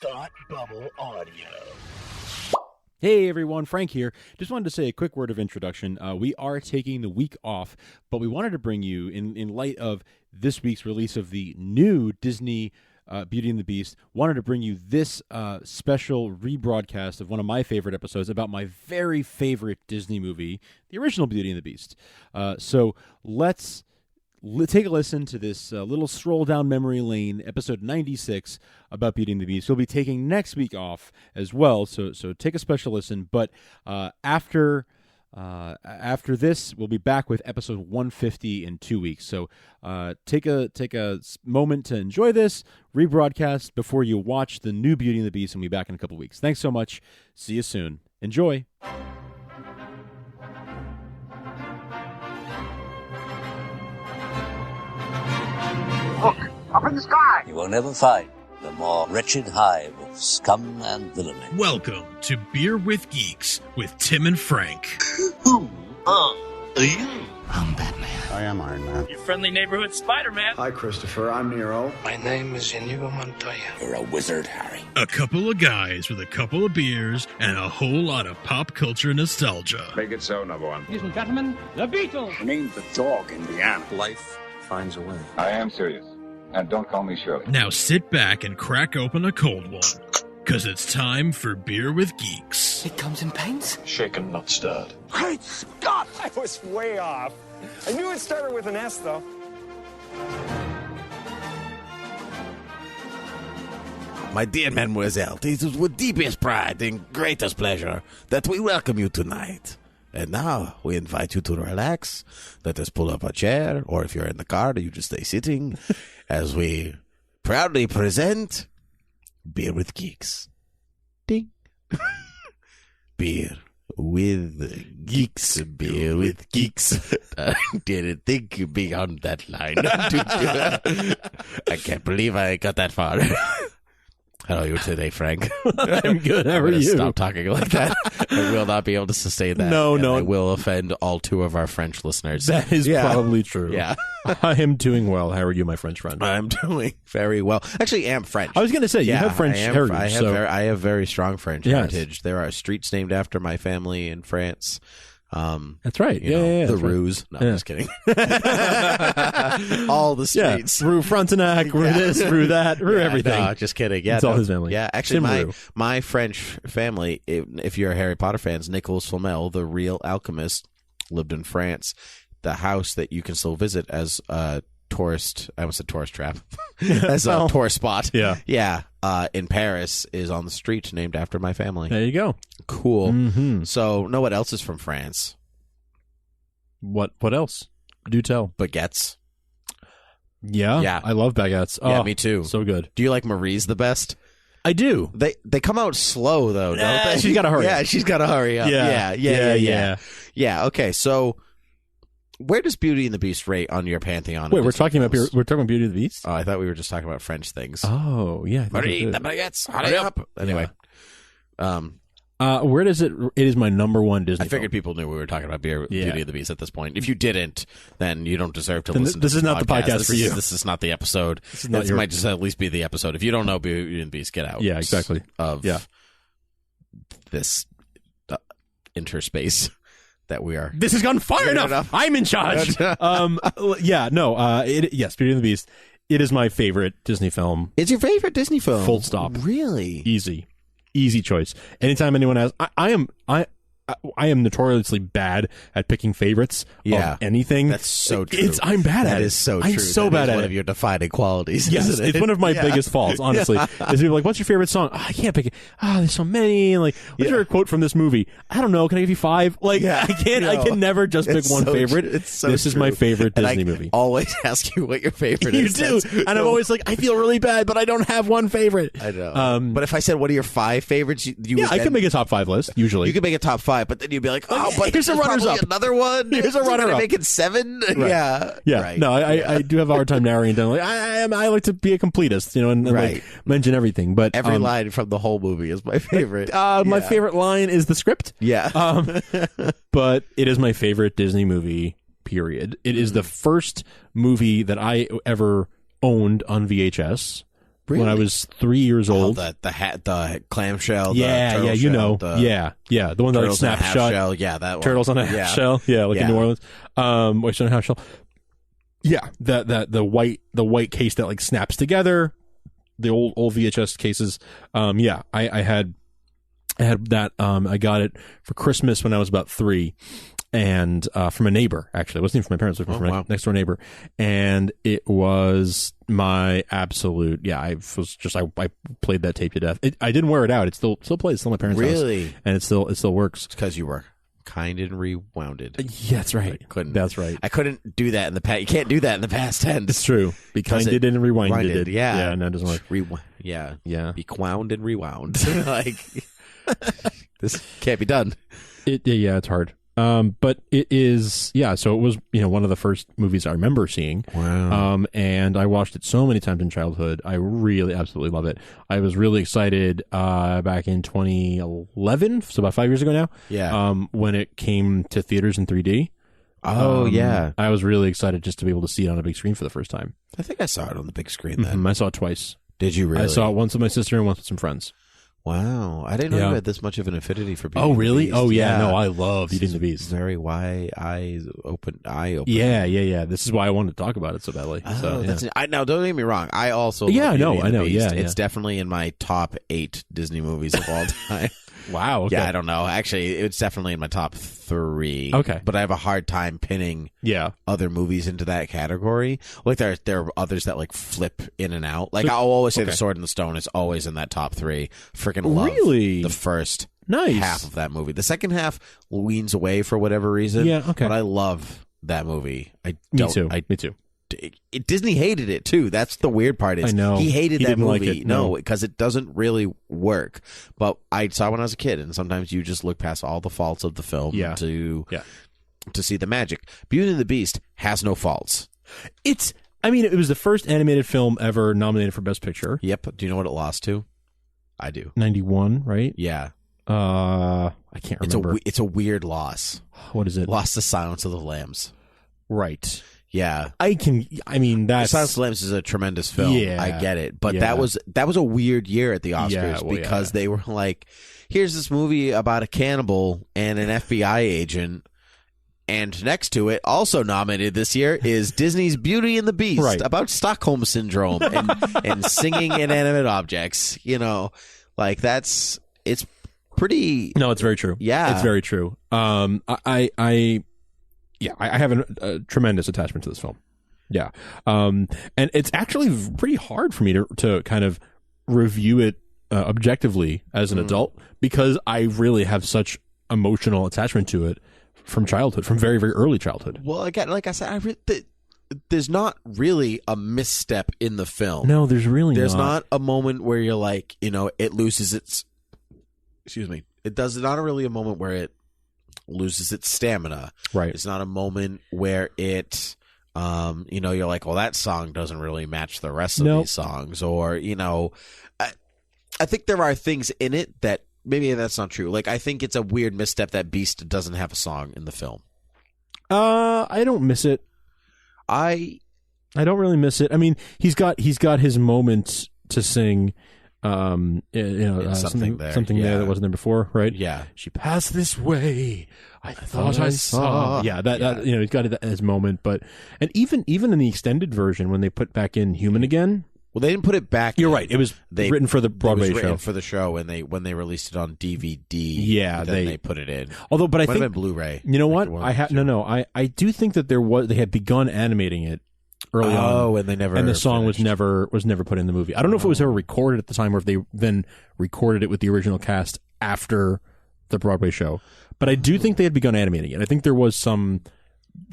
Thought Bubble Audio. Hey everyone, Frank here. Just wanted to say a quick word of introduction. We are taking the week off, but we wanted to bring you, in light of this week's release of the new Disney Beauty and the Beast, wanted to bring you this special rebroadcast of one of my favorite episodes about my very favorite Disney movie, the original Beauty and the Beast. So let's take a listen to this little stroll down memory lane, episode 96 about Beauty and the Beast. We'll be taking next week off as well, so take a special listen. But after this, we'll be back with episode 150 in 2 weeks. So take a moment to enjoy this rebroadcast before you watch the new Beauty and the Beast, and we'll be back in a couple weeks. Thanks so much. See you soon. Enjoy. Look, up in the sky! You will never find the more wretched hive of scum and villainy. Welcome to Beer with Geeks with Tim and Frank. Who are you? I'm Batman. I am Iron Man. Your friendly neighborhood Spider-Man. Hi, Christopher. I'm Nero. My name is Inigo Montoya. You're a wizard, Harry. A couple of guys with a couple of beers and a whole lot of pop culture nostalgia. Make it so, number one. Ladies and gentlemen, the Beatles. Named the dog Indiana. Life finds a way. I am serious. And don't call me Shirley. Now sit back and crack open a cold one, because it's time for Beer with Geeks. It comes in paints? Shaken, not stirred. Great Scott! I was way off. I knew it started with an S, though. My dear mademoiselle, it is with deepest pride and greatest pleasure that we welcome you tonight. And now we invite you to relax. Let us pull up a chair, or if you're in the car, you just stay sitting as we proudly present Beer with Geeks. Ding. Beer with Geeks. Beer with Geeks. I didn't think beyond that line. I can't believe I got that far. How are you today, Frank? I'm good. How are you? Stop talking like that. I will not be able to sustain that. No. I will offend all two of our French listeners. That is probably true. Yeah. I am doing well. How are you, my French friend? I'm doing very well. Actually, I am French. I was going to say, you have French heritage. I have very strong French heritage. There are streets named after my family in France. That's right. The Ruse. No, I'm just kidding. All the streets. Rue Frontenac, Rue this, Rue that, Rue everything. No, just kidding. Yeah, it's all his family. Yeah, actually, my French family, if you're Harry Potter fans, Nicolas Flamel, the real alchemist, lived in France. The house that you can still visit as a tourist, I almost said tourist trap, as a tourist spot. Yeah. In Paris is on the street named after my family. There you go. Cool. Mm-hmm. So, know what else is from France? What else? Do tell. Baguettes. Yeah. I love baguettes. Yeah, me too. So good. Do you like Marie's the best? I do. They come out slow though, don't they? She's got to hurry. Yeah, she's got to hurry up. Yeah. Okay, so where does Beauty and the Beast rate on your pantheon? Wait, we're talking about Beauty and the Beast? Oh, I thought we were just talking about French things. Oh, yeah. Marie, the baguettes, hurry up. Anyway. Where does it is my number one Disney I figured film. people knew we were talking about Beauty and the Beast at this point. If you didn't, then you don't deserve to listen to this. This is not the podcast for you. This is not the episode. This might just at least be the episode. If you don't know Beauty and the Beast, get out. Yeah, exactly. This interspace that we are. This has gone far enough. I'm in charge. Yes, Beauty and the Beast. It is my favorite Disney film. It's your favorite Disney film? Full stop. Really? Easy choice. Anytime anyone asks, I am notoriously bad at picking favorites of anything. That's so true. I'm bad at it. That is so true. I'm so bad at it. One of your defining qualities. Yes, isn't it? it's one of my biggest faults, honestly. Is people like, what's your favorite song? I can't pick it. There's so many. Like, what's your quote from this movie? I don't know. Can I give you 5? Like, I can't. I can never just pick one favorite. This is my favorite Disney movie. Always ask you what your favorite is. You do, and I'm always like, I feel really bad, but I don't have one favorite. I know. But if I said, what are your 5 favorites? I could make a top 5 list. Usually, you could make a top 5, but then you'd be like, but here's a runners up. Another one. Here's a runner up. Make it 7. Right. Yeah. Right. No, I do have a hard time narrowing down. Like I like to be a completist, and like mention everything. But every line from the whole movie is my favorite. My favorite line is the script. Yeah. But it is my favorite Disney movie. Period. It is the first movie that I ever owned on VHS. when I was 3 years old. The clamshell. Yeah, the yeah, you know. Yeah. The one that like snaps shut. Shell. Yeah, that one. Turtles on a half shell. Yeah, like in New Orleans. Oyster on a half shell. Yeah, the white case that like snaps together. The old VHS cases. I had that. I got it for Christmas when I was about 3. And from a neighbor, actually. It wasn't even from my parents, it was from my next door neighbor. And it was my absolute, I played that tape to death. I didn't wear it out. It still plays. It's still my parents' house. Really? And it still works. It's because you were kind and rewounded. Yeah, that's right. That's right. I couldn't do that in the past. You can't do that in the past tense. It's true. Be kinded and rewinded. Yeah. Yeah, no, it doesn't work. Yeah. Be quound and rewound. Like, this can't be done. It's hard. But it is, so it was, one of the first movies I remember seeing. Wow. And I watched it so many times in childhood. I really absolutely love it. I was really excited, back in 2011, so about 5 years ago now. Yeah. When it came to theaters in 3D. Oh, yeah. I was really excited just to be able to see it on a big screen for the first time. I think I saw it on the big screen then. I saw it twice. Did you really? I saw it once with my sister and once with some friends. Wow. I didn't know you had this much of an affinity for Beauty and the really? Beast. Oh, yeah. No, I love Beauty and the Beast. Very eye open. Yeah. This is why I wanted to talk about it so badly. Now, don't get me wrong. I also love I know. Beauty and the Beast. Yeah. It's definitely in my top 8 Disney movies of all time. Wow. Okay. Yeah, I don't know. Actually, it's definitely in my top 3. Okay. But I have a hard time pinning other movies into that category. Like, there are others that, like, flip in and out. Like, I'll always say The Sword in the Stone is always in that top 3. Freaking love the first half of that movie. The second half leans away for whatever reason. Yeah, okay. But I love that movie. Me too. Disney hated it too. That's the weird part. Is I know he hated that movie. Like it. No, because it doesn't really work. But I saw it when I was a kid, and sometimes you just look past all the faults of the film to see the magic. Beauty and the Beast has no faults. It was the first animated film ever nominated for Best Picture. Yep. Do you know what it lost to? I do. 91, right? Yeah. I can't remember. It's a weird loss. What is it? Lost to Silence of the Lambs. Right. Yeah. That's Silence of the Lambs is a tremendous film. Yeah. I get it. But that was a weird year at the Oscars because they were like, here's this movie about a cannibal and an FBI agent. And next to it, also nominated this year, is Disney's Beauty and the Beast, about Stockholm Syndrome and singing inanimate objects. It's pretty... No, it's very true. Yeah. It's very true. I have a tremendous attachment to this film. Yeah. And it's actually pretty hard for me to kind of review it objectively as an adult because I really have such emotional attachment to it from childhood, from very, very early childhood. Well, again, like I said, there's not really a misstep in the film. No, there's not a moment where you're like, it loses its... Excuse me. It's not really a moment where it loses its stamina. Right. It's not a moment where it, you're like, well, that song doesn't really match the rest of these songs. Or, I think there are things in it that maybe that's not true. Like, I think it's a weird misstep that Beast doesn't have a song in the film. I don't miss it. I don't really miss it. I mean, he's got his moments to sing. Something there that wasn't there before, right? Yeah. She passed this way. I thought I saw. Yeah, that he's got his moment, and even in the extended version when they put back in Human Again. Well, they didn't put it back. You're right. It was written for the Broadway show. For the show, when they released it on DVD. Yeah, they put it in. Although, but I think been Blu-ray. You know what? I do think that they had begun animating it early on. Oh, and they never. And the song finished. was never put in the movie. I don't know if it was ever recorded at the time, or if they then recorded it with the original cast after the Broadway show. But I do think they had begun animating it. I think there was some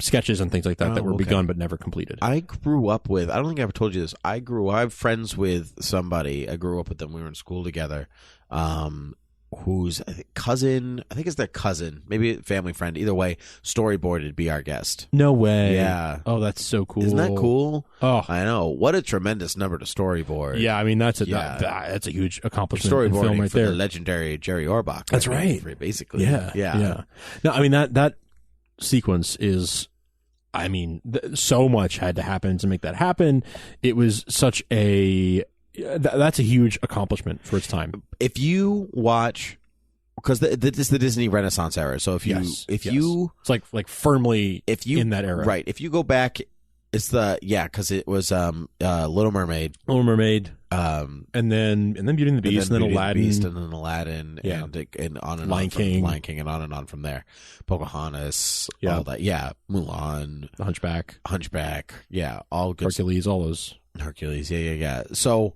sketches and things like that that were begun but never completed. I grew up with... I don't think I ever told you this. I'm friends with somebody. I grew up with them. We were in school together. Whose cousin... I think it's their cousin. Maybe a family friend. Either way, storyboarded Be Our Guest. No way. Yeah. Oh, that's so cool. Isn't that cool? Oh. I know. What a tremendous number to storyboard. Yeah, I mean, that's a huge accomplishment in film right for there. The legendary Jerry Orbach. That's right. Basically. Yeah. No, I mean, that sequence is, I mean, so much had to happen to make that happen. It was such a that's a huge accomplishment for its time. If you watch, because this is the Disney Renaissance era, so you it's like firmly in that era, right? If you go back, it's because it was Little Mermaid, and then Beauty and the Beast, and then Aladdin, and on and Lion King, and on and on from there. Pocahontas, all that, Mulan, Hunchback, all good. Hercules, all those. Hercules, yeah. So,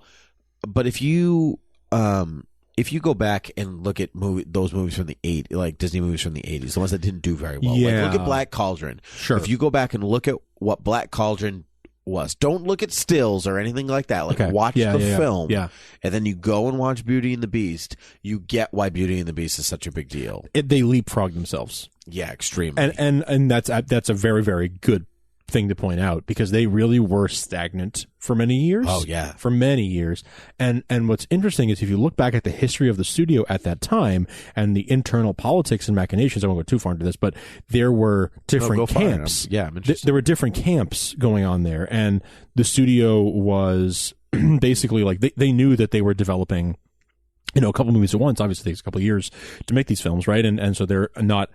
but if you go back and look at those movies from the like Disney movies from the 80s, the ones that didn't do very well, like look at Black Cauldron. Sure. If you go back and look at what Black Cauldron was, don't look at stills or anything like that. Like watch the film, and then you go and watch Beauty and the Beast. You get why Beauty and the Beast is such a big deal. They leapfrog themselves. Yeah, extremely. And that's a very, very good thing to point out, because they really were stagnant for many years. Oh yeah, for many years. And what's interesting is if you look back at the history of the studio at that time and the internal politics and machinations, I won't go too far into this, but there were different camps. There were different camps going on there, and the studio was basically like they knew that they were developing a couple movies at once. Obviously it takes a couple of years to make these films, right? And so they're not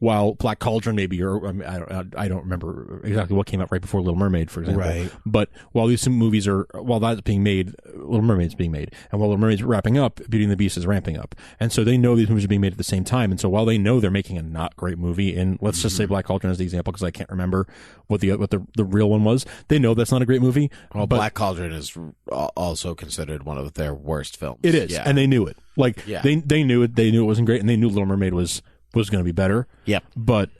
while Black Cauldron maybe, or I don't remember exactly what came out right before Little Mermaid, for example. Right. But while these movies while that's being made, Little Mermaid's being made, and while Little Mermaid's wrapping up, Beauty and the Beast is ramping up, and so they know these movies are being made at the same time. And so while they know they're making a not great movie, and let's just say Black Cauldron as the example, because I can't remember what the real one was, they know that's not a great movie. Well, Black Cauldron is also considered one of their worst films. It is, and they knew it. They knew it. They knew it wasn't great, and they knew Little Mermaid was going to be better. Yep. But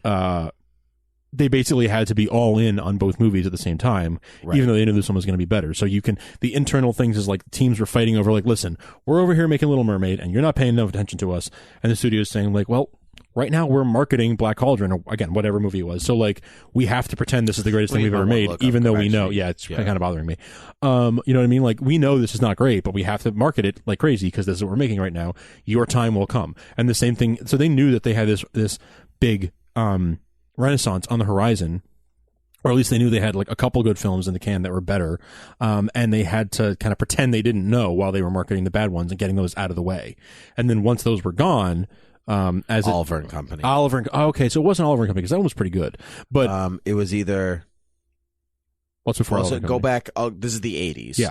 they basically had to be all in on both movies at the same time, even though they knew this one was going to be better. So the internal things is like teams were fighting over, like, listen, we're over here making Little Mermaid, and you're not paying enough attention to us. And the studio's saying, like, well, right now we're marketing Black Cauldron, or again, whatever movie it was. So like, we have to pretend this is the greatest thing we've ever made, even though we know, it's kind of bothering me. You know what I mean? Like, we know this is not great, but we have to market it like crazy because this is what we're making right now. Your time will come. And the same thing. So they knew that they had this big, renaissance on the horizon, or at least they knew they had like a couple good films in the can that were better. And they had to kind of pretend they didn't know while they were marketing the bad ones and getting those out of the way. And then once those were gone, Oliver and Company. Okay, so it wasn't Oliver and Company, because that one was pretty good. But it was either. What's before Oliver and Company? Go back. Oh, this is the 80s. Yeah.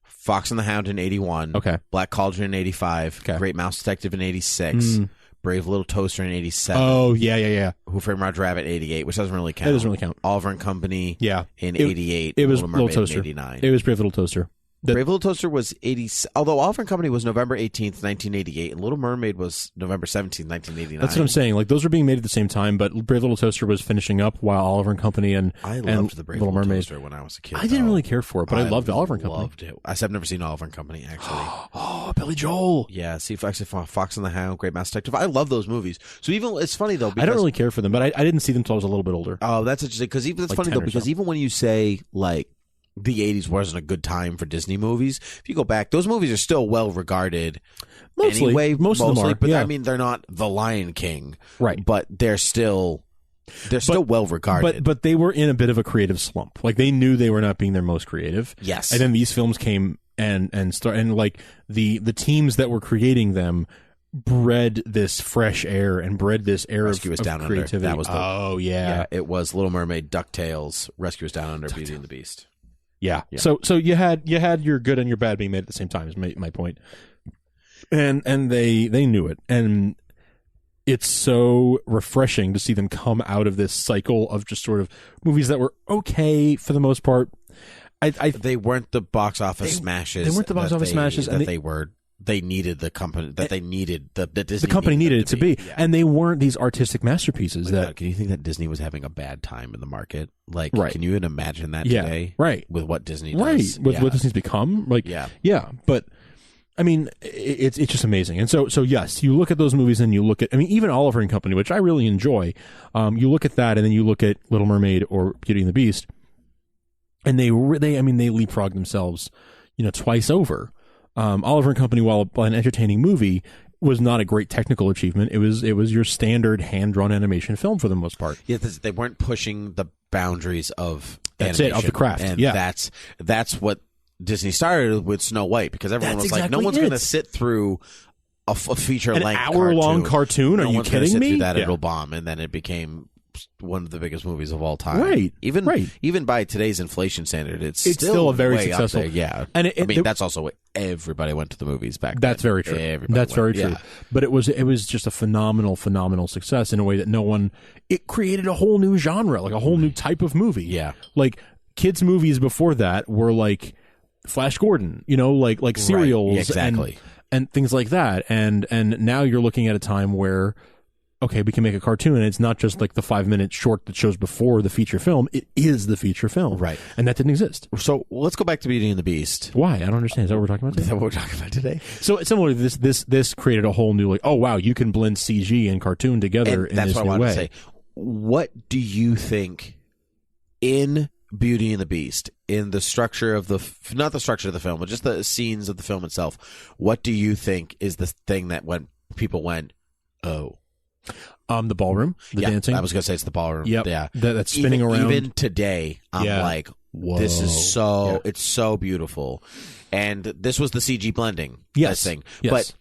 Fox and the Hound in 81. Okay. Black Cauldron in 85. Okay. Great Mouse Detective in 86. Brave Little Toaster in 87. Oh, yeah. Who Framed Roger Rabbit in 88, which doesn't really count. It doesn't really count. Oliver and Company in 88. It was Little Little Mermaid Toaster. in 89. It was Brave Little Toaster. Brave Little Toaster was 80, although Oliver and Company was November 18th, 1988, and Little Mermaid was November 17th, 1989. That's what I'm saying. Like, those were being made at the same time, but Brave Little Toaster was finishing up while Oliver and Company and I loved the Brave Little Mermaid. Toaster when I was a kid. I didn't really care for it, but I loved Oliver and Company. Loved it. I've never seen Oliver and Company, actually. Oh, Billy Joel. Yeah, see, Fox and the Hound, Great Mouse Detective. I love those movies. So even, it's funny though, because I don't really care for them, but I didn't see them until I was a little bit older. Oh, that's interesting, because even, it's like funny though, because even when you say, like, the 80s wasn't a good time for Disney movies. If you go back, those movies are still well regarded. Mostly. Most of them are. But I mean, they're not The Lion King. Right. But they're still well regarded. But they were in a bit of a creative slump. Like, they knew they were not being their most creative. Yes. And then these films came and like the teams that were creating them bred this fresh air and bred this air of creativity. That was yeah. It was Little Mermaid, DuckTales, Rescue Us Down Under, Beauty and the Beast. Yeah. So you had your good and your bad being made at the same time is my point. And they knew it. And it's so refreshing to see them come out of this cycle of just sort of movies that were okay for the most part. They weren't the box office smashes. They weren't the box office smashes, and they needed the company that they needed the Disney. The company needed it to be. Yeah. And they weren't these artistic masterpieces. Can you think that Disney was having a bad time in the market? Like, can you even imagine that today? Right. With what Disney does, with what Disney's become, like, yeah. But I mean, it's just amazing. And so yes, you look at those movies and you look at, I mean, even Oliver and Company, which I really enjoy. You look at that, and then you look at Little Mermaid or Beauty and the Beast, and they leapfrog themselves, twice over. Oliver and Company, while an entertaining movie, was not a great technical achievement. It was your standard hand-drawn animation film for the most part. Yeah, they weren't pushing the boundaries of animation, of the craft. And that's what Disney started with Snow White, because everyone That's was like, no exactly one's it. going to sit through a feature-length An hour-long cartoon? Are No you one's gonna kidding sit me? through that. Yeah. It'll bomb, and then it became one of the biggest movies of all time. Right. Even by today's inflation standard, it's still a very way up successful. there. Yeah, And that's also what everybody went to the movies back That's then. very true. Everybody That's very went, true. But it was just a phenomenal success in a way that no one. It created a whole new genre, like a whole new type of movie. Yeah. Like kids' movies before that were like Flash Gordon, like serials, Right. Exactly. and things like that. And now you're looking at a time where, okay, we can make a cartoon, and it's not just like the 5-minute short that shows before the feature film. It is the feature film, Right. And that didn't exist. So let's go back to Beauty and the Beast. Why? I don't understand. Is that what we're talking about Is today? that what we're talking about today? So similarly, this created a whole new, like, oh wow, you can blend CG and cartoon together And in that's this what I new wanted way. to say. What do you think in Beauty and the Beast, in the structure of not the structure of the film, but just the scenes of the film itself? What do you think is the thing that when people went, oh? The ballroom, the dancing. I was going to say it's the ballroom. Yep. Yeah. That's spinning around. Even today, I'm like, whoa. this is it's so beautiful. And this was the CG blending. Yes. Thing. Yes.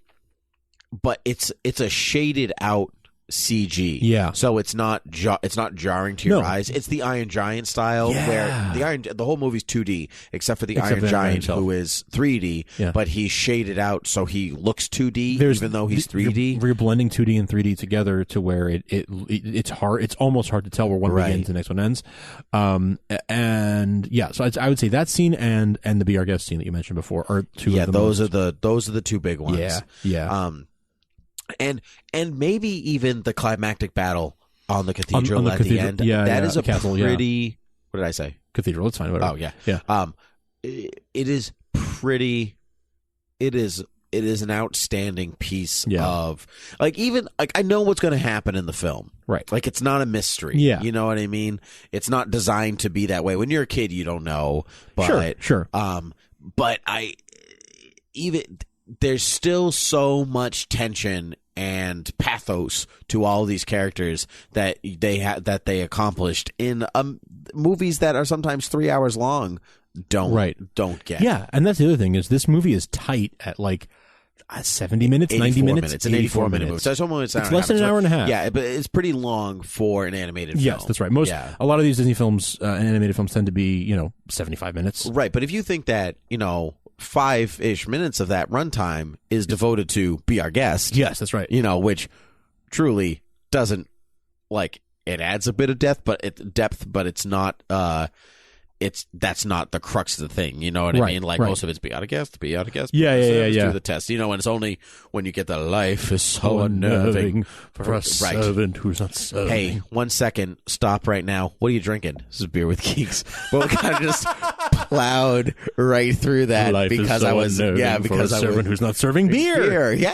But it's a shaded out CG. Yeah. So it's not jarring to your eyes. It's the Iron Giant style, where the whole movie's 2D except for the Iron Giant, who is 3D, but he's shaded out so he looks 2D even though he's 3D. You're blending 2D and 3D together to where it's hard. It's almost hard to tell where one begins and the next one ends. And yeah, so I would say that scene and the Be Our Guest scene that you mentioned before are two. Yeah, of the those are the two big ones. Yeah. And maybe even the climactic battle on the cathedral on the at cathedral, the end. yeah, that yeah, is a castle, pretty. What did I say? Cathedral. It's fine. Whatever. Oh yeah, yeah. It is pretty. It is an outstanding piece of even I know what's going to happen in the film. Right. Like it's not a mystery. Yeah. You know what I mean? It's not designed to be that way. When you're a kid, you don't know. But, Sure. But there's still so much tension and pathos to all these characters that they accomplished in movies that are sometimes 3 hours long. Don't get. Yeah, and that's the other thing is this movie is tight at like 70 minutes, 90 minutes. It's an 84-minute movie. So it's almost less than an hour and a half. Yeah, but it's pretty long for an animated film. Yes, that's right. A lot of these Disney films and animated films tend to be 75 minutes. Right, but if you think that 5-ish minutes of that runtime is devoted to Be Our Guest. Yes, that's right. Which truly doesn't it adds a bit of depth, but it's not. That's not the crux of the thing. You know what I mean? Most of it's be out of guest. Yeah. Do the test. And it's only when you get the life is so unnerving for a servant who's not serving. Hey, 1 second, stop right now. What are you drinking? This is Beer with Geeks. But we kind of just plowed right through that life because is so I was because a servant who's not serving beer. Yeah.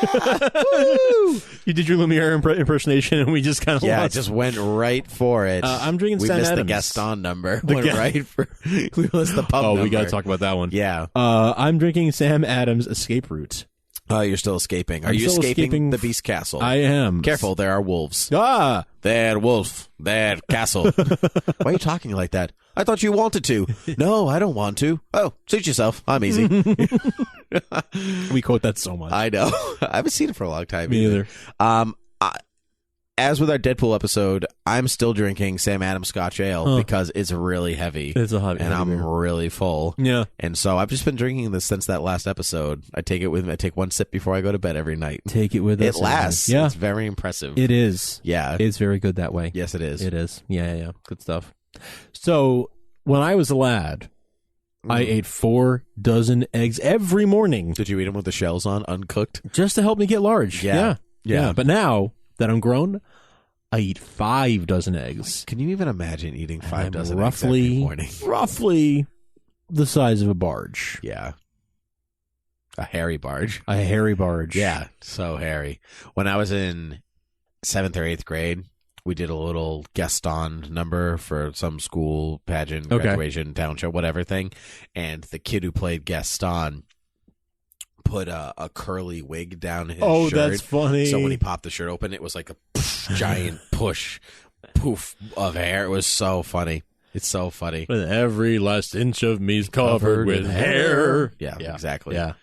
Woo! You did your Lumiere impersonation, and we just kind of I just went right for it. I'm drinking we Sam missed Adams. the Gaston number. Right for we missed the pub number. We got to talk about that one. Yeah. I'm drinking Sam Adams Escape Route. Oh, you're still escaping. Are I'm you still escaping the Beast Castle? I am. Careful, there are wolves. Ah! There, wolf. There, castle. Why are you talking like that? I thought you wanted to. No, I don't want to. Oh, suit yourself. I'm easy. We quote that so much. I know. I haven't seen it for a long time. Me either. As with our Deadpool episode, I'm still drinking Sam Adams Scotch Ale because it's really heavy. It's a heavy and I'm beer. really full. Yeah. And so I've just been drinking this since that last episode. I take it with me. I take one sip before I go to bed every night. Take it with us. It lasts. Yeah. It's very impressive. It is. Yeah. It's very good that way. Yes, it is. It is. Yeah. Good stuff. So when I was a lad, I ate 4 dozen eggs every morning. Did you eat them with the shells on, uncooked? Just to help me get large. Yeah. But now that I'm grown, I eat 5 dozen eggs. Can you even imagine eating 5 dozen eggs roughly, every morning? Roughly the size of a barge. Yeah. A hairy barge. A hairy barge. Yeah, so hairy. When I was in 7th or 8th grade, we did a little Gaston number for some school pageant, graduation, town show, whatever thing. And the kid who played Gaston put a curly wig down his shirt. Oh, that's funny. So when he popped the shirt open, it was like a giant poof of hair. It was so funny. It's so funny. With every last inch of me's covered with hair. Yeah, exactly. Yeah.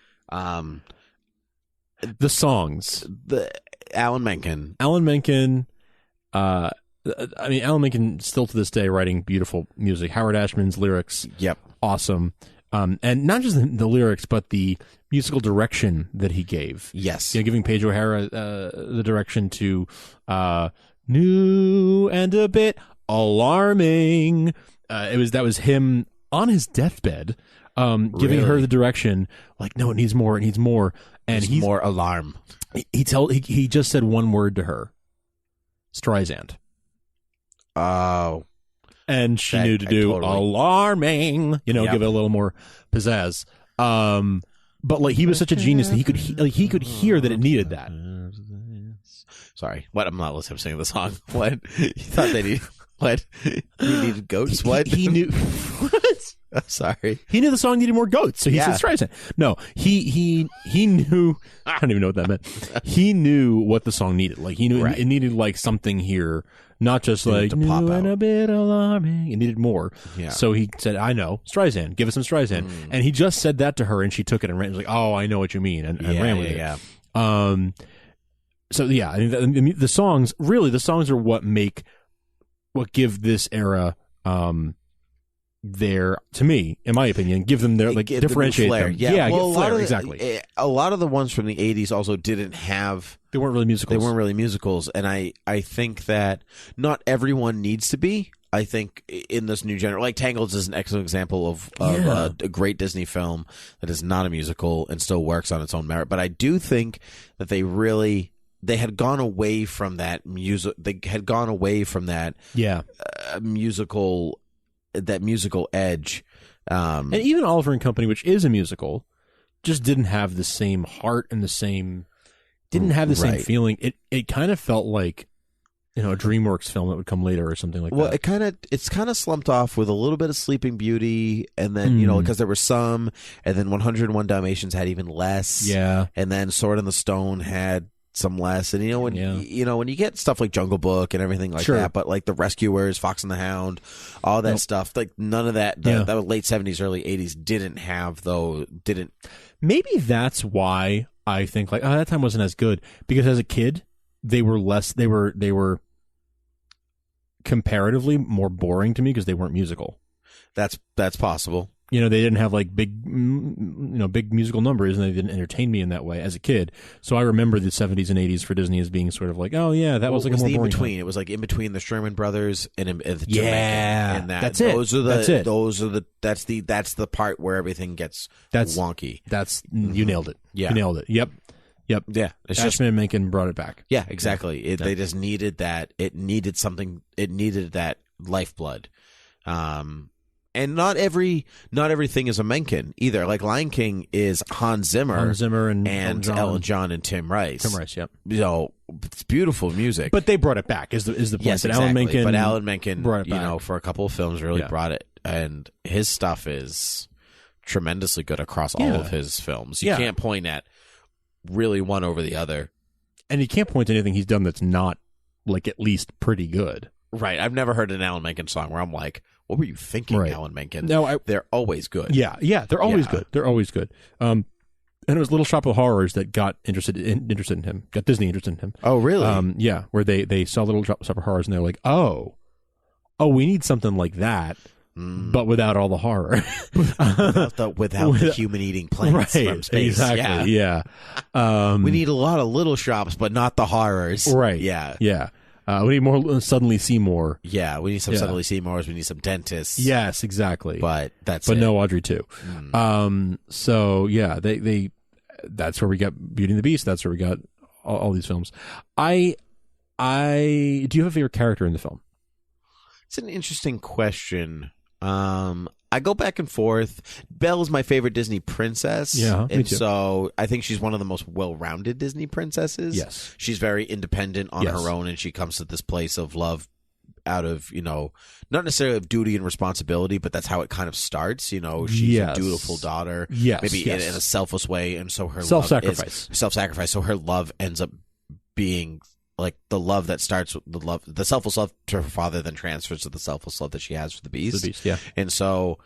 The songs. The Alan Menken. Alan Menken, Alan Menken still to this day writing beautiful music. Howard Ashman's lyrics. Yep. Awesome. And not just the lyrics, but the musical direction that he gave. Yes. Giving Paige O'Hara the direction to new and a bit alarming. That was him on his deathbed, giving her the direction. Like, no, it needs more. It needs more. And he's more alarm. He just said one word to her, Streisand. Oh. And she knew to do alarming, give it a little more pizzazz. But like, he was such a genius that he could hear that it needed that. Sorry, what? I'm not listening to singing the song. What? You thought that what? He needed goats? What? He knew. What? I'm sorry. He knew the song needed more goats, so he said Streisand. No, he knew. I don't even know what that meant. He knew what the song needed. Like, he knew it needed like something here, not just like new and a bit alarming. It needed more. Yeah. So he said, "I know Streisand. Give us some Streisand." And he just said that to her, and she took it and ran. She was like, "Oh, I know what you mean," and ran with it. Yeah. So yeah, I mean, the songs are what give this era to me, in my opinion, give them their differentiate them. Yeah, well, flair, exactly. A lot of the ones from the 80s also didn't have. They weren't really musicals. And I think that not everyone needs to be. I think in this new generation, like Tangled is an excellent example of a great Disney film that is not a musical and still works on its own merit. But I do think that they had gone away from that music. They had gone away from that musical edge. And even Oliver and Company, which is a musical, just didn't have the same heart and same feeling. It kind of felt like, a DreamWorks film that would come later or something like that. Well, it's kind of slumped off with a little bit of Sleeping Beauty, and then because there were some, and then 101 Dalmatians had even less. Yeah, and then Sword in the Stone had some less, and when you get stuff like Jungle Book and everything like that, but like The Rescuers, Fox and the Hound, all that stuff, like none of that. That was late 70s, early 80s didn't have didn't. Maybe that's why I think like that time wasn't as good, because as a kid they were less. They were comparatively more boring to me because they weren't musical. That's possible. They didn't have like big musical numbers, and they didn't entertain me in that way as a kid. So I remember the 70s and 80s for Disney as being sort of like, oh yeah, that was like a more boring in between. Time. It was like in between the Sherman Brothers and the and that. That's it. That's the part where everything gets wonky. You nailed it. Yeah, you nailed it. Yep. Yeah, Ashman and Menken brought it back. Yeah, exactly. They just needed that. It needed something. It needed that lifeblood. And not everything is a Menken either. Like Lion King is Hans Zimmer and Elton John and Tim Rice. Yep. It's beautiful music. But they brought it back. Is the point? Yes, exactly. But Alan Menken brought it back. For a couple of films really brought it, and his stuff is tremendously good across all of his films. You can't point at really one over the other, and you can't point to anything he's done that's not like at least pretty good. Right. I've never heard an Alan Menken song where I'm like, what were you thinking, Alan Menken? No, they're always good. Yeah, they're always good. They're always good. And it was Little Shop of Horrors that got interested in him. Got Disney interested in him. Oh, really? Yeah, where they saw Little Shop of Horrors and they're like, oh, we need something like that, but without all the horror, without the human eating plants from space. Exactly. Yeah. We need a lot of little shops, but not the horrors. Right. Yeah. Yeah. We need more Suddenly Seymour. Yeah, we need some Suddenly Seymours. We need some dentists. Yes, exactly. But no Audrey too. So yeah, they that's where we got Beauty and the Beast. That's where we got all these films. Do you have a favorite character in the film? It's an interesting question. I go back and forth. Belle is my favorite Disney princess. Yeah, me too. So I think she's one of the most well-rounded Disney princesses. Yes. She's very independent on her own, and she comes to this place of love out of, not necessarily of duty and responsibility, but that's how it kind of starts. She's a dutiful daughter. Yes. Maybe in a selfless way, and so her self-sacrifice. Self-sacrifice. So her love ends up being like the love that starts with the selfless love to her father, then transfers to the selfless love that she has for the Beast. The Beast, yeah. And so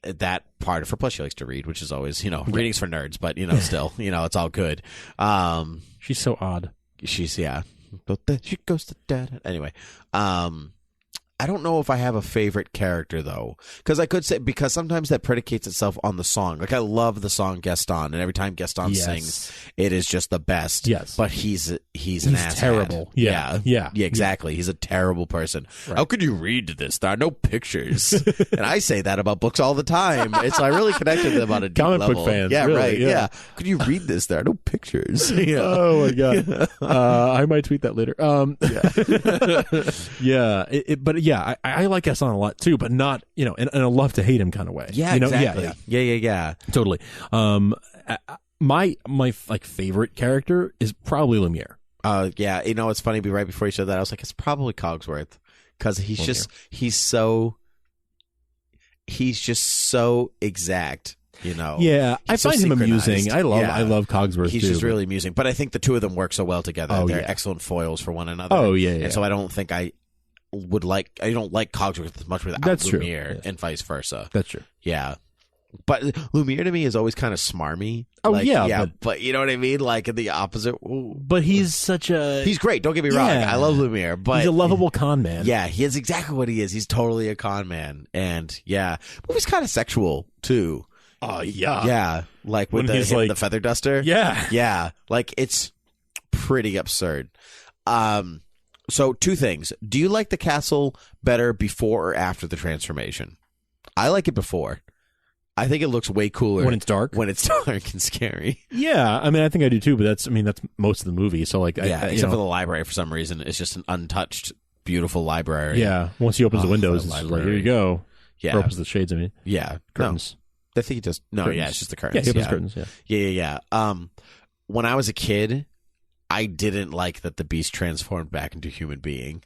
that part of her, plus she likes to read, which is always, reading's for nerds, but still, it's all good. She's so odd. She's she goes to dad. Anyway, I don't know if I have a favorite character though, because I could say, because sometimes that predicates itself on the song. Like I love the song Gaston, and every time Gaston sings, it is just the best. Yes, but he's an asshat. Terrible. Yeah, exactly. He's a terrible person. Right. How could you read this? There are no pictures, and I say that about books all the time. So I really connected them on a deep comic level. book fans. Yeah, really, right. Yeah. Could you read this? There are no pictures. Oh my god. I might tweet that later. But I like Gaston a lot too, but not, in a love to hate him kind of way. Yeah, exactly. Yeah. Totally. My favorite character is probably Lumiere. Yeah. It's funny. Right before you said that, I was like, it's probably Cogsworth, because he's just so exact. Yeah, I find him amusing. I love Cogsworth. He's just really amusing. But I think the two of them work so well together. They're excellent foils for one another. Oh yeah. And so I don't think I don't like Cogsworth as much without Lumiere, and vice versa. That's true. Yeah. But Lumiere to me is always kind of smarmy. Oh, yeah. But you know what I mean? Like in the opposite. But he's he's great. Don't get me wrong. I love Lumiere. But he's a lovable con man. Yeah, he is exactly what he is. He's totally a con man. And yeah. But he's kind of sexual too. Oh, yeah. Yeah. Like with the feather duster. Yeah. Yeah. Like it's pretty absurd. So 2 things. Do you like the castle better before or after the transformation? I like it before. I think it looks way cooler when it's dark. When it's dark and scary. Yeah, I mean, I think I do too. But that's most of the movie. So except for the library, for some reason, it's just an untouched, beautiful library. Yeah, once he opens the windows, it's like, here you go. Yeah, or opens the shades. I mean, curtains. No, I think he just it's just the curtains. Yeah, he opens curtains. Yeah. When I was a kid, I didn't like that the Beast transformed back into a human being.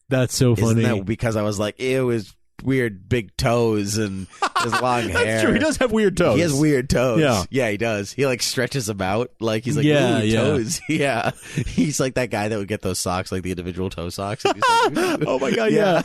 That's so funny. Isn't that because I was like, ew, his weird big toes and his long hair. That's true. He does have weird toes. He has weird toes. Yeah, he does. He like stretches them out. Like he's like, toes. Yeah. He's like that guy that would get those socks, like the individual toe socks. And he's like, oh my god, yeah.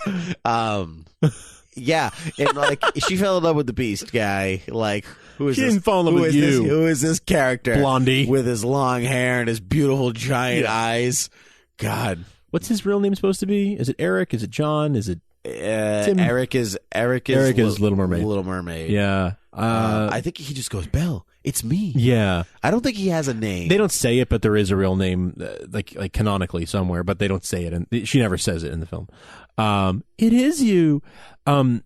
Yeah, and like she fell in love with the Beast guy. Like, who is she this? Didn't fall in love with you. Who is this character? Blondie with his long hair and his beautiful giant eyes. God, what's his real name supposed to be? Is it Eric? Is it John? Is it Tim? Eric is Little Mermaid. Little Mermaid. Yeah. I think he just goes, Belle, it's me. Yeah. I don't think he has a name. They don't say it, but there is a real name, like canonically somewhere, but they don't say it, and she never says it in the film. It is you. I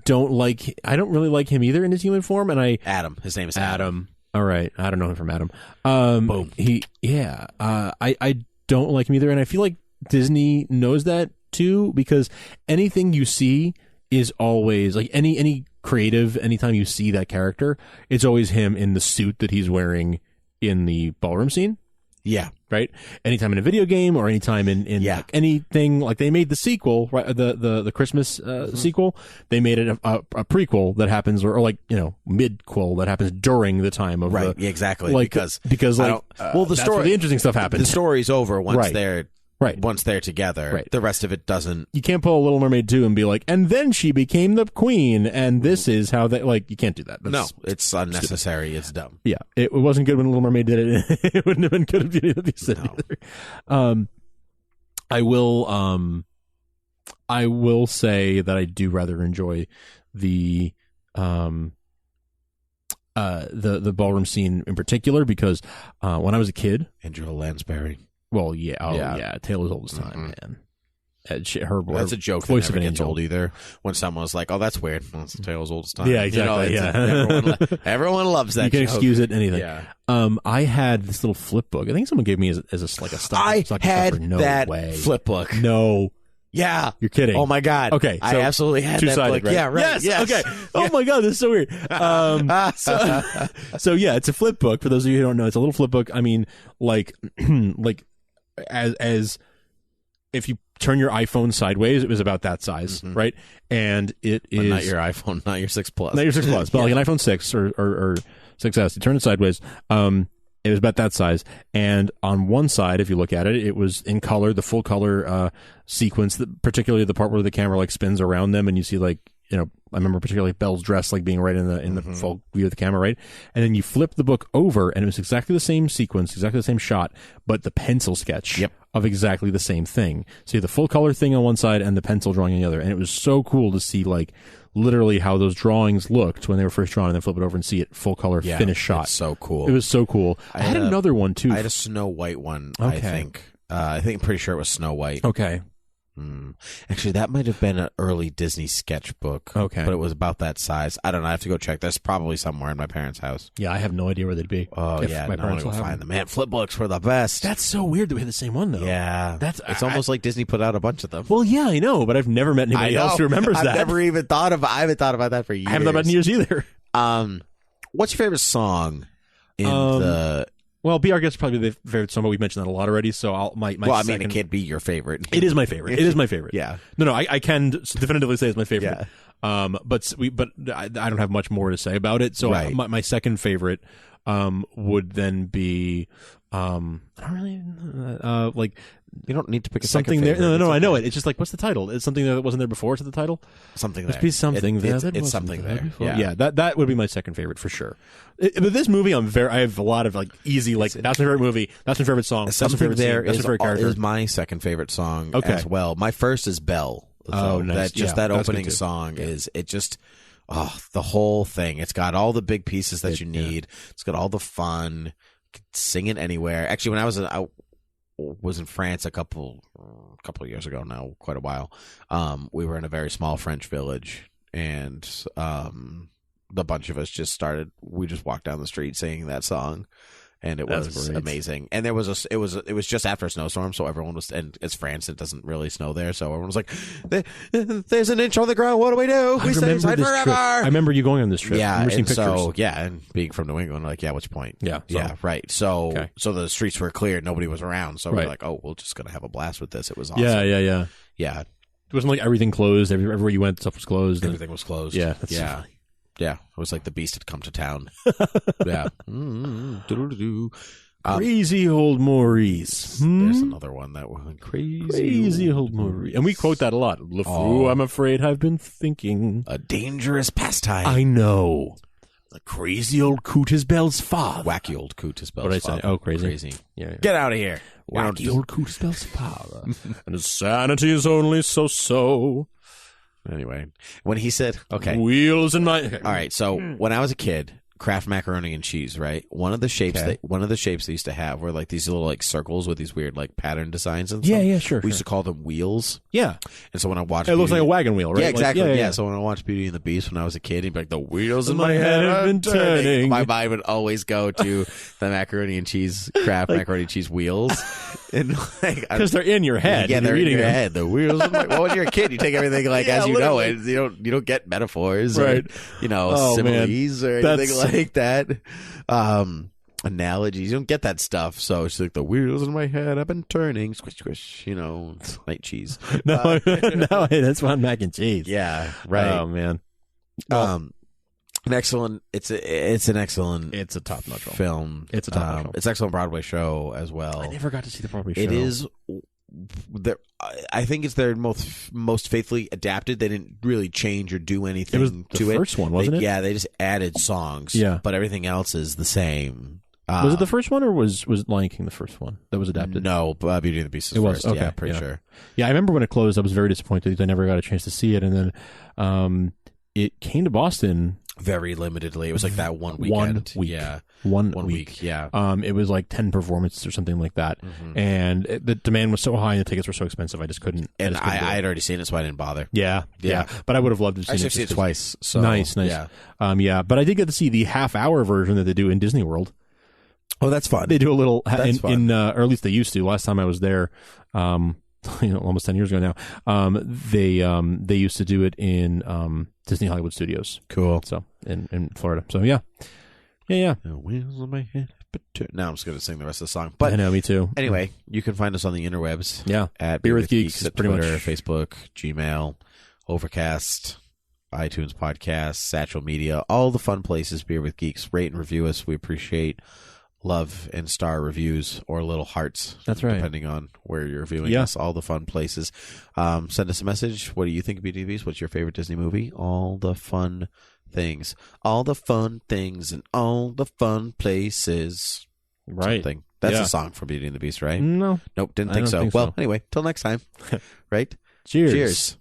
don't really like him either in his human form, and Adam. His name is Adam. All right. I don't know him from Adam. Boom. I don't like him either, and I feel like Disney knows that too, because anything you see is always like any creative, anytime you see that character, it's always him in the suit that he's wearing in the ballroom scene. Yeah. Right? Anytime in a video game or anytime in like anything, like they made the sequel, right? The Christmas sequel, they made it a prequel that happens, or like, mid-quel that happens during the time of exactly. Like, because like, the story, the interesting stuff happens. The story's over once they're Right. Once they're together. Right. The rest of it doesn't. You can't pull a Little Mermaid 2 and be like, and then she became the queen, and this is how they, like, you can't do that. No, it's unnecessary. It's dumb. Yeah. It wasn't good when Little Mermaid did it. It wouldn't have been good if Beauty and the Beast did it either. I will say that I do rather enjoy the ballroom scene in particular, because when I was a kid, Angela Lansbury. Well, yeah, Tale as Old as Time, man. That's a joke that never gets old either. When someone's like, "Oh, that's weird," well, it's a Tale as Old as Time. Yeah, exactly. Everyone loves that. You can joke. Excuse it, anything. Yeah. I had this little flip book. I think someone gave me as a stock. I had no that way. flip book. No. Yeah. You're kidding. Oh my God. Okay. I absolutely had that book. Right? Yeah, right. Yes. Okay. Oh my God, this is so weird. So yeah, it's a flip book. For those of you who don't know, it's a little flip book. I mean, like as if you turn your iPhone sideways, it was about that size, right? And it is not your iPhone, not your 6 Plus. Not your 6 Plus, but like an iPhone 6 or 6S. You turn it sideways. And It was about that size. And on one side, if you look at it, it was in color, the full color sequence, particularly the part where the camera like spins around them and you see like, I remember particularly Belle's dress like being right in the full view of the camera, right? And then you flip the book over and it was exactly the same sequence, exactly the same shot, but the pencil sketch of exactly the same thing. So you have the full color thing on one side and the pencil drawing on the other. And it was so cool to see like literally how those drawings looked when they were first drawn and then flip it over and see it full color finished shot. It's so cool. It was so cool. I had another one too. I had a Snow White one, Okay. I think. I'm pretty sure it was Snow White. Okay. Actually, that might have been an early Disney sketchbook. Okay. But it was about that size. I don't know. I have to go check. That's probably somewhere in my parents' house. Yeah, I have no idea where they'd be. Oh, yeah. My I want parents to will go have find them. them. Man, flip books were the best. That's so weird that we had the same one, though. Yeah. It's almost like Disney put out a bunch of them. Well, yeah, I know, but I've never met anybody else who remembers that. I haven't thought about that for years. I haven't thought about it in years either. What's your favorite song in the... Well, Be Our Guest is probably the favorite song, but we've mentioned that a lot already. So it can't be your favorite. It is my favorite. It is my favorite. Yeah. No, I can definitively say it's my favorite. Yeah. But I don't have much more to say about it. So Right. my second favorite would then be I don't really like You don't need to pick a something second there. favorite. No, It's I know okay. it. It's just like, what's the title? It's something that wasn't there before. Is it the title? Something Must there. be something there. that It's wasn't something there. before. Yeah. That would be my second favorite for sure. But this movie, I have a lot of like easy like that's my favorite movie. That's my favorite song. That's my Something favorite there scene. That's my favorite character. is my second favorite song Okay. as well. My first is Belle. Oh, nice. That That's opening good too. song is it just the whole thing. It's got all the big pieces that you need. It's got all the fun. You can sing it anywhere. Actually, when I was in France a couple of years ago now, quite a while. We were in a very small French village, and the bunch of us we just walked down the street singing that song, and it That's was great. amazing. And it was just after a snowstorm, so everyone was, and it's France, it doesn't really snow there, so everyone was like, "There's an inch on the ground. What do we do? We stay inside forever." Trip. I remember you going on this trip. I Yeah, remember seeing and pictures. so and being from New England, like, what's your point? Yeah, Yeah, right. So Okay. so the streets were clear, nobody was around, so we're Right. like, oh, we're just gonna have a blast with this. It was awesome. Yeah. Yeah. It wasn't like everything closed. Everywhere you went, stuff was closed. and- Everything was closed. Yeah, that's so yeah. funny. Yeah, it was like the beast had come to town. Yeah. Do-do-do-do. Crazy old Maurice. There's another one that went Crazy old Maurice. And we quote that a lot. LeFou, I'm afraid I've been thinking. A dangerous pastime. I know. The crazy old Coot is Belle's father. Wacky old coot is What'd I say? Oh, crazy. Yeah. Get out of here. Wacky old Coot is Belle's father. And his sanity is only so-so. Anyway, when he said, okay. Wheels in my... All right, so when I was a kid, Kraft macaroni and cheese, right? One of the shapes they used to have were like these little like circles with these weird like pattern designs and stuff. Yeah, sure. We used to call them wheels. Yeah. And so when I watched It looks like a wagon wheel, right? Yeah, Like, exactly. yeah. So when I watched Beauty and the Beast when I was a kid, he'd be like, the wheels in My my head have been turning. My mind would always go to the macaroni and cheese, Kraft macaroni and cheese wheels. And like, Because they're in your head. yeah, and they're you're in eating your them. head. The wheels. Well, when you're a kid, you take everything like Yeah, as you know literally. it. You don't get metaphors, Right. Or, Oh, man. similes or anything That's- like that. Analogies. You don't get that stuff. So it's like the wheels in my head have been turning. Squish, squish. Night cheese. No, that's one mac and cheese. Yeah, right. Oh, man. An excellent. It's an excellent. It's a top-notch film. It's a top-notch film. It's an excellent Broadway show as well. I never got to see the Broadway show. It is. I think it's their most faithfully adapted. They didn't really change or do anything It was to the it. first one, wasn't it? Yeah, they just added songs. Yeah. But everything else is the same. Was it the first one, or was Lion King the first one that was adapted? No, Beauty and the Beast is It was, first. okay, Yeah, pretty yeah. sure. Yeah, I remember when it closed, I was very disappointed because I never got a chance to see it. And then it came to Boston. Very limitedly. It was like that one weekend. 1 week. Yeah. One 1 week. week. Yeah. It was like 10 performances or something like that. And the demand was so high and the tickets were so expensive, I just couldn't. And I just couldn't do I it. had already seen it, so I didn't bother. Yeah. But I would have loved to have seen Actually, it. I've seen it just twice. So nice. Yeah. Yeah, but I did get to see the half-hour version that they do in Disney World. Oh, that's fun. They do a little, That's fun. or at least they used to. Last time I was there, almost 10 years ago now, they used to do it in Disney Hollywood Studios. Cool. So in Florida. So yeah. The wheels on my head. Now I'm just going to sing the rest of the song. But I know, me too. anyway, you can find us on the interwebs. Yeah. At Beer with Geeks is at pretty Twitter, much- Facebook, Gmail, Overcast, iTunes Podcasts, Satchel Media, all the fun places. Beer with Geeks. Rate and review us. We appreciate love and star reviews or little hearts. That's right. Depending on where you're viewing us, all the fun places. Send us a message. What do you think of Beauty and the Beast? What's your favorite Disney movie? All the fun things. All the fun things and all the fun places. Right. Something. That's Yeah. a song from Beauty and the Beast, right? No. Nope, didn't I think don't so. think Well, so. anyway, till next time. Right? Cheers. Cheers.